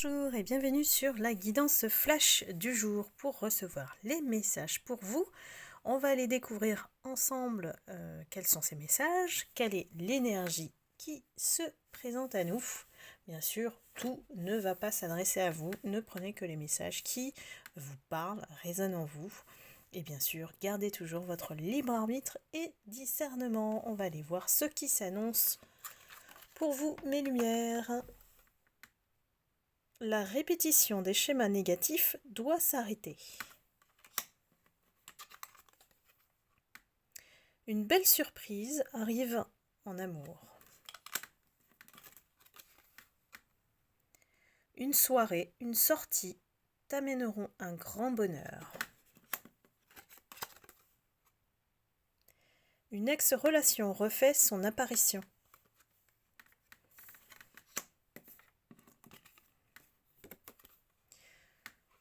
Bonjour et bienvenue sur la guidance flash du jour. Pour recevoir les messages pour vous, on va aller découvrir ensemble quels sont ces messages, quelle est l'énergie qui se présente à nous. Bien sûr, tout ne va pas s'adresser à vous, ne prenez que les messages qui vous parlent, résonnent en vous. Et bien sûr, gardez toujours votre libre arbitre et discernement. On va aller voir ce qui s'annonce pour vous, mes lumières. La répétition des schémas négatifs doit s'arrêter. Une belle surprise arrive en amour. Une soirée, une sortie t'amèneront un grand bonheur. Une ex-relation refait son apparition.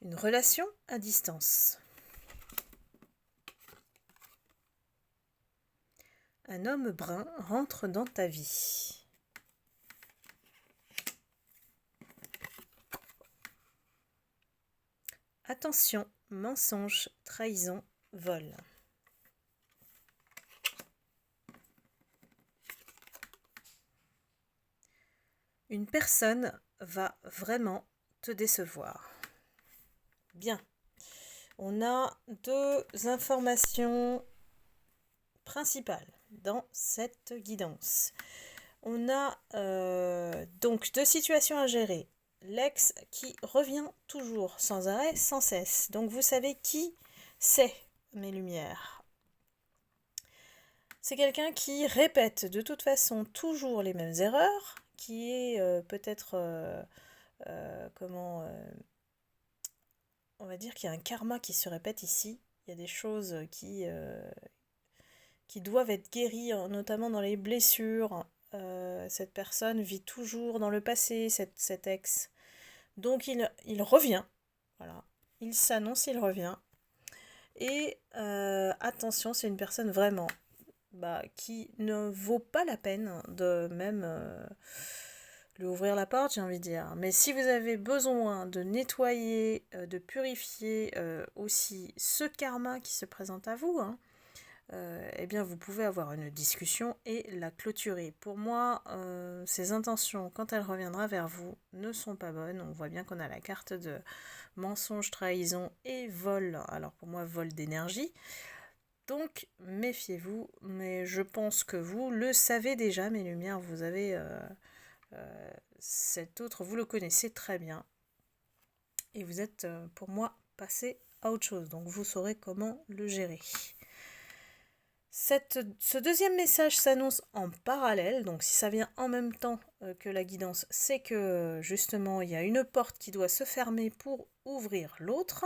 Une relation à distance. Un homme brun rentre dans ta vie. Attention, mensonge, trahison, vol. Une personne va vraiment te décevoir. Bien, on a deux informations principales dans cette guidance. On a donc deux situations à gérer. L'ex qui revient toujours sans arrêt, sans cesse. Donc vous savez qui c'est, mes lumières. C'est quelqu'un qui répète de toute façon toujours les mêmes erreurs, qui est peut-être on va dire qu'il y a un karma qui se répète ici. Il y a des choses qui doivent être guéries, notamment dans les blessures. Cette personne vit toujours dans le passé, cet ex. Donc il revient. Voilà. Il s'annonce, il revient. Et attention, c'est une personne vraiment qui ne vaut pas la peine de même lui ouvrir la porte, j'ai envie de dire. Mais si vous avez besoin de nettoyer, de purifier aussi ce karma qui se présente à vous, eh bien vous pouvez avoir une discussion et la clôturer. Pour moi, ces intentions, quand elle reviendra vers vous, ne sont pas bonnes. On voit bien qu'on a la carte de mensonge, trahison et vol. Alors pour moi, vol d'énergie. Donc méfiez-vous, mais je pense que vous le savez déjà, mes lumières, vous avez cet autre, vous le connaissez très bien. Et vous êtes, pour moi, passé à autre chose. Donc vous saurez comment le gérer. Ce deuxième message s'annonce en parallèle, donc si ça vient en même temps que la guidance, c'est que justement il y a une porte qui doit se fermer pour ouvrir l'autre.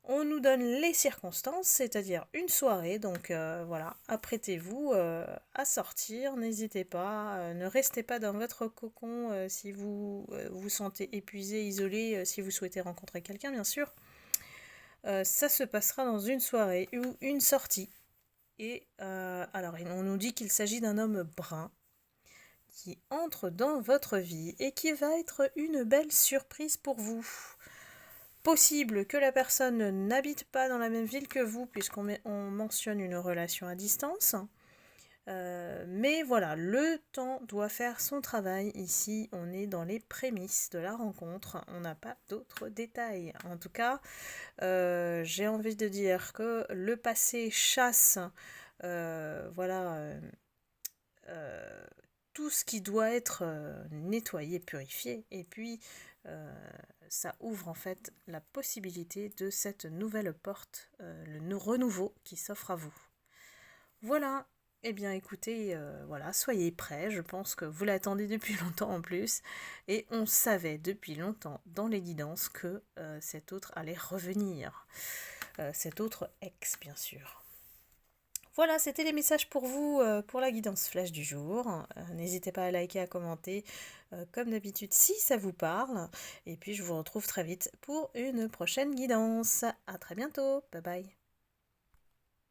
On nous donne les circonstances, c'est-à-dire une soirée, donc voilà, apprêtez-vous à sortir, n'hésitez pas, ne restez pas dans votre cocon si vous vous sentez épuisé, isolé, si vous souhaitez rencontrer quelqu'un bien sûr. Ça se passera dans une soirée ou une sortie. Et alors, on nous dit qu'il s'agit d'un homme brun qui entre dans votre vie et qui va être une belle surprise pour vous. Possible que la personne n'habite pas dans la même ville que vous, puisqu'on mentionne une relation à distance. Mais voilà, le temps doit faire son travail. Ici, on est dans les prémices de la rencontre. On n'a pas d'autres détails. En tout cas, j'ai envie de dire que le passé chasse tout ce qui doit être nettoyé, purifié. Et puis, ça ouvre en fait la possibilité de cette nouvelle porte, le renouveau qui s'offre à vous. Voilà. Eh bien écoutez, voilà, soyez prêts, je pense que vous l'attendez depuis longtemps en plus, et on savait depuis longtemps dans les guidances que cet autre allait revenir, cet autre ex bien sûr. Voilà, c'était les messages pour vous, pour la guidance flash du jour. N'hésitez pas à liker, à commenter, comme d'habitude si ça vous parle, et puis je vous retrouve très vite pour une prochaine guidance. À très bientôt, bye bye.